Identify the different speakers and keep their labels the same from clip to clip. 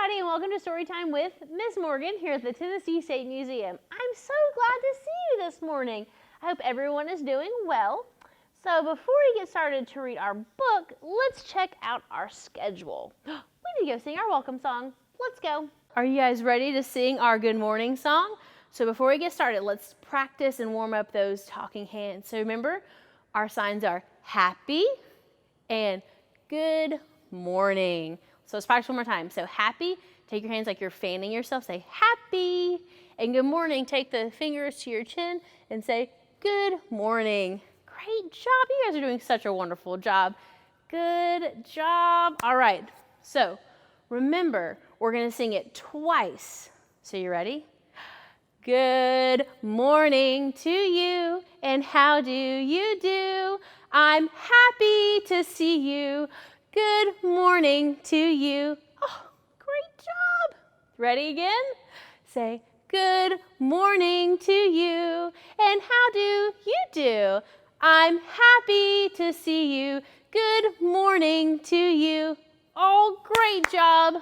Speaker 1: everybody, and welcome to Storytime with Miss Morgan here at the Tennessee State Museum. I'm so glad to see you this morning. I hope everyone is doing well. So before we get started to read our book, let's check out our schedule. We need to go sing our welcome song. Let's go. Are you guys ready to sing our good morning song? So before we get started, let's practice and warm up those talking hands. So remember, our signs are happy and good morning. So let's practice one more time. So happy, take your hands like you're fanning yourself, say happy. And good morning, take the fingers to your chin and say good morning. Great job, you guys are doing such a wonderful job. Good job. All right, so remember, we're gonna sing it twice. So you ready? Good morning to you, and how do you do? I'm happy to see you. Good morning to you. Oh, great job. Ready again? Say, good morning to you, and how do you do? I'm happy to see you. Good morning to you. Oh, great job.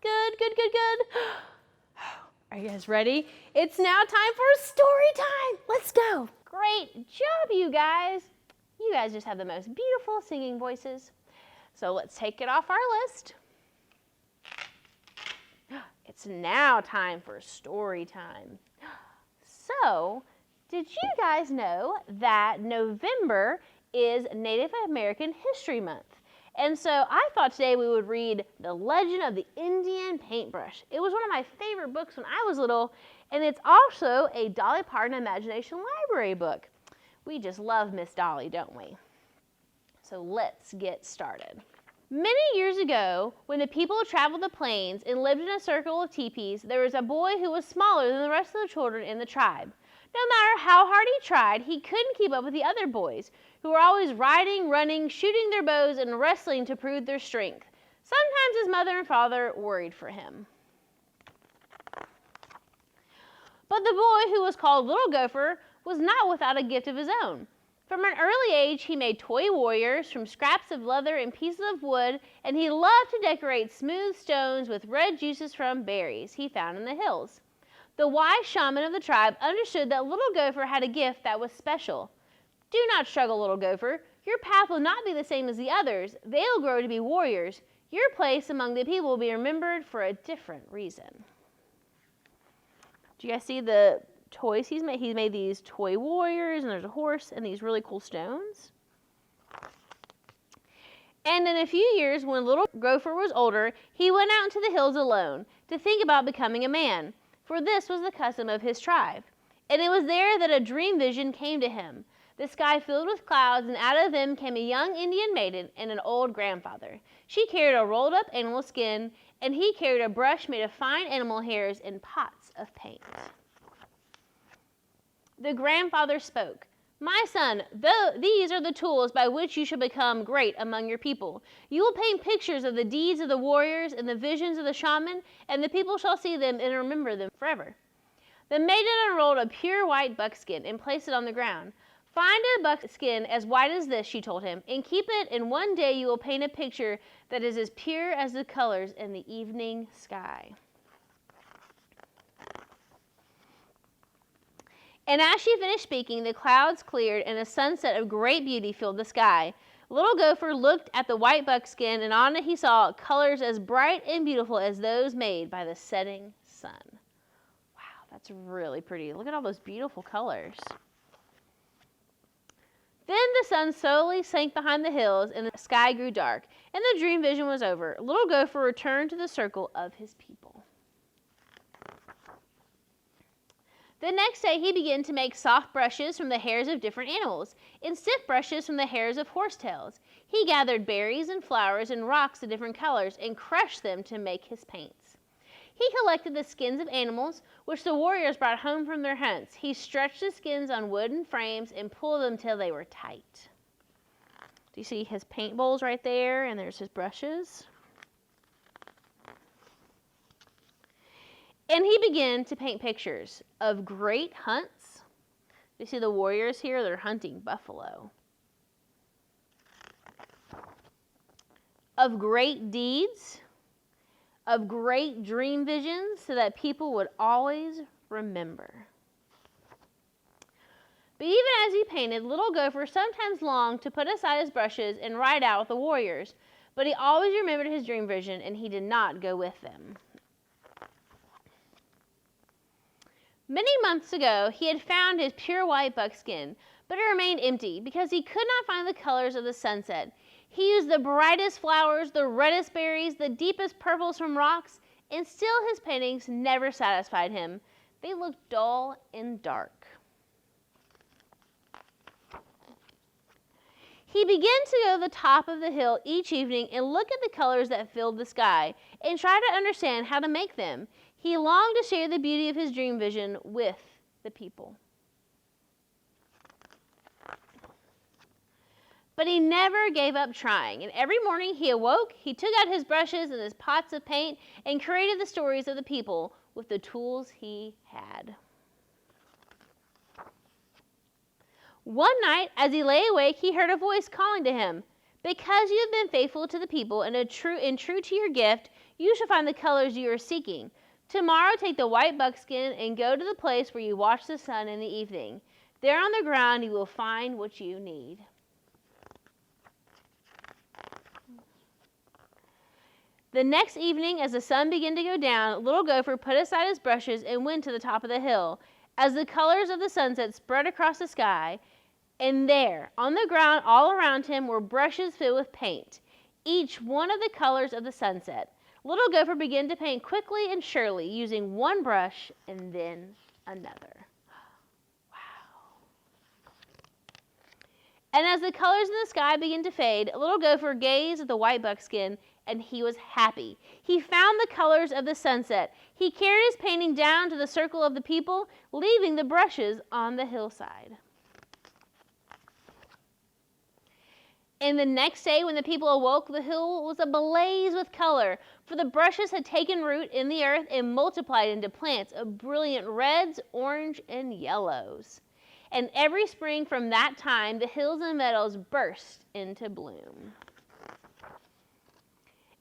Speaker 1: Good, good, good, good. Are you guys ready? It's now time for story time. Let's go. Great job, you guys. You guys just have the most beautiful singing voices. So let's take it off our list. It's now time for story time. So, did you guys know that November is Native American History Month? And so I thought today we would read The Legend of the Indian Paintbrush. It was one of my favorite books when I was little, and it's also a Dolly Parton Imagination Library book. We just love Miss Dolly, don't we? So let's get started. Many years ago, when the people traveled the plains and lived in a circle of teepees, there was a boy who was smaller than the rest of the children in the tribe. No matter how hard he tried, he couldn't keep up with the other boys, who were always riding, running, shooting their bows, and wrestling to prove their strength. Sometimes his mother and father worried for him. But the boy, who was called Little Gopher, was not without a gift of his own. From an early age, he made toy warriors from scraps of leather and pieces of wood, and he loved to decorate smooth stones with red juices from berries he found in the hills. The wise shaman of the tribe understood that Little Gopher had a gift that was special. Do not struggle, Little Gopher. Your path will not be the same as the others. They will grow to be warriors. Your place among the people will be remembered for a different reason. Do you guys see the toys he's made? He's made these toy warriors, and there's a horse and these really cool stones. And in a few years, when Little Gopher was older, he went out into the hills alone to think about becoming a man, for this was the custom of his tribe. And it was there that a dream vision came to him. The sky filled with clouds, and out of them came a young Indian maiden and an old grandfather. She carried a rolled up animal skin, and he carried a brush made of fine animal hairs and pots of paint. The grandfather spoke. My son, these are the tools by which you shall become great among your people. You will paint pictures of the deeds of the warriors and the visions of the shaman, and the people shall see them and remember them forever. The maiden unrolled a pure white buckskin and placed it on the ground. Find a buckskin as white as this, she told him, and keep it, and one day you will paint a picture that is as pure as the colors in the evening sky. And as she finished speaking, the clouds cleared and a sunset of great beauty filled the sky. Little Gopher looked at the white buckskin, and on it he saw colors as bright and beautiful as those made by the setting sun. Wow, that's really pretty. Look at all those beautiful colors. Then the sun slowly sank behind the hills, and the sky grew dark, and the dream vision was over. Little Gopher returned to the circle of his people. The next day he began to make soft brushes from the hairs of different animals, and stiff brushes from the hairs of horsetails. He gathered berries and flowers and rocks of different colors and crushed them to make his paints. He collected the skins of animals, which the warriors brought home from their hunts. He stretched the skins on wooden frames and pulled them till they were tight. Do you see his paint bowls right there? And there's his brushes. And he began to paint pictures of great hunts. You see the warriors here? They're hunting buffalo. Of great deeds, of great dream visions so that people would always remember. But even as he painted, Little Gopher sometimes longed to put aside his brushes and ride out with the warriors, but he always remembered his dream vision and he did not go with them. Many months ago, he had found his pure white buckskin, but it remained empty because he could not find the colors of the sunset. He used the brightest flowers, the reddest berries, the deepest purples from rocks, and still his paintings never satisfied him. They looked dull and dark. He began to go to the top of the hill each evening and look at the colors that filled the sky and try to understand how to make them. He longed to share the beauty of his dream vision with the people. But he never gave up trying, and every morning he awoke, he took out his brushes and his pots of paint and created the stories of the people with the tools he had. One night, as he lay awake, he heard a voice calling to him, "Because you have been faithful to the people and true to your gift, you shall find the colors you are seeking. Tomorrow take the white buckskin and go to the place where you watch the sun in the evening. There on the ground you will find what you need." The next evening, as the sun began to go down, Little Gopher put aside his brushes and went to the top of the hill. As the colors of the sunset spread across the sky, and there, on the ground all around him, were brushes filled with paint, each one of the colors of the sunset. Little Gopher began to paint quickly and surely, using one brush and then another. Wow. And as the colors in the sky began to fade, Little Gopher gazed at the white buckskin, and he was happy. He found the colors of the sunset. He carried his painting down to the circle of the people, leaving the brushes on the hillside. And the next day, when the people awoke, the hill was ablaze with color, for the brushes had taken root in the earth and multiplied into plants of brilliant reds, orange, and yellows. And every spring from that time, the hills and meadows burst into bloom.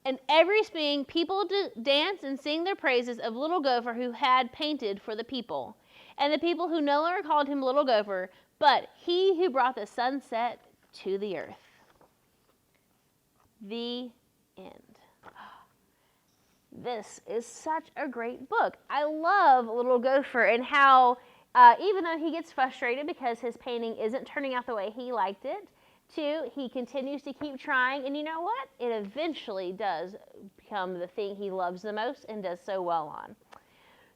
Speaker 1: And every spring, people dance and sing their praises of Little Gopher who had painted for the people. And the people who no longer called him Little Gopher, but he who brought the sunset to the earth. The end. This is such a great book. I love Little Gopher and how, even though he gets frustrated because his painting isn't turning out the way he liked it, he continues to keep trying, and you know what? It eventually does become the thing he loves the most and does so well on.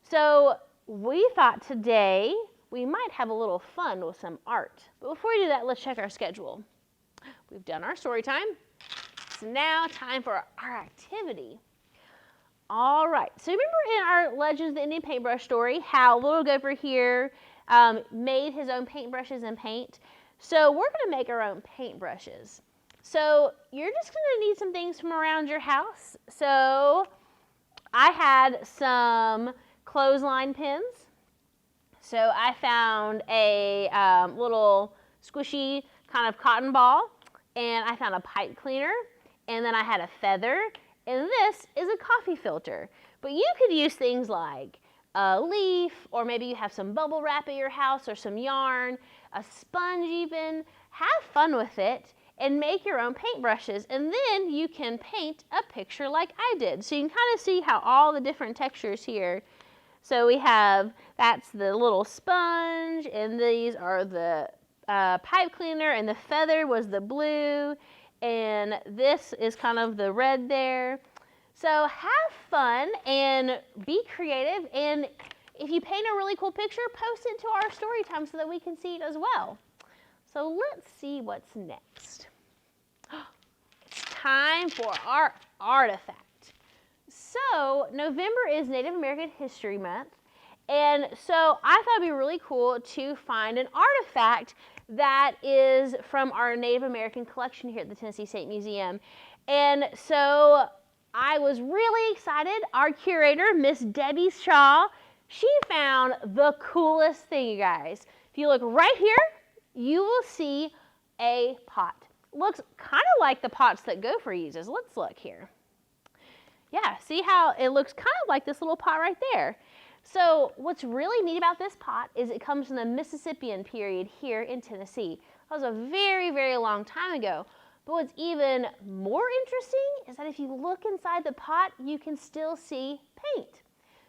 Speaker 1: So we thought today we might have a little fun with some art. But before we do that, let's check our schedule. We've done our story time. It's now time for our activity. All right, so remember in our Legends of the Indian Paintbrush story how Little Gopher here made his own paintbrushes and paint? So we're going to make our own paintbrushes. So you're just going to need some things from around your house. So I had some clothesline pins. So I found a little squishy kind of cotton ball, and I found a pipe cleaner, and then I had a feather, and this is a coffee filter. But you could use things like a leaf, or maybe you have some bubble wrap at your house, or some yarn, a sponge even. Have fun with it and make your own paintbrushes, and then you can paint a picture like I did. So you can kind of see how all the different textures here. So we have, that's the little sponge, and these are the pipe cleaner, and the feather was the blue, and this is kind of the red there. So have fun and be creative, and if you paint a really cool picture, post it to our story time so that we can see it as well. So let's see what's next. It's time for our artifact. So November is Native American History Month, and so I thought it'd be really cool to find an artifact that is from our Native American collection here at the Tennessee State Museum. And so I was really excited. Our curator, Miss Debbie Shaw, she found the coolest thing, you guys. If you look right here, you will see a pot. Looks kind of like the pots that Gopher uses. Let's look here. Yeah, see how it looks kind of like this little pot right there. So what's really neat about this pot is it comes from the Mississippian period here in Tennessee. That was a very, very long time ago. But what's even more interesting is that if you look inside the pot, you can still see paint.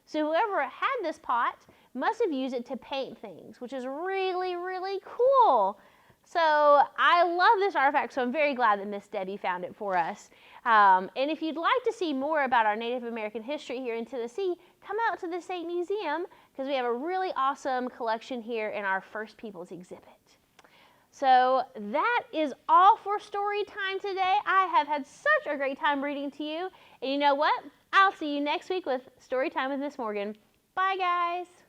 Speaker 1: So whoever had this pot must have used it to paint things, which is really, really cool. So I love this artifact, so I'm very glad that Miss Debbie found it for us. And if you'd like to see more about our Native American history here in Tennessee, come out to the State Museum because we have a really awesome collection here in our First Peoples exhibit. So that is all for story time today. I have had such a great time reading to you. And you know what? I'll see you next week with Story Time with Miss Morgan. Bye, guys.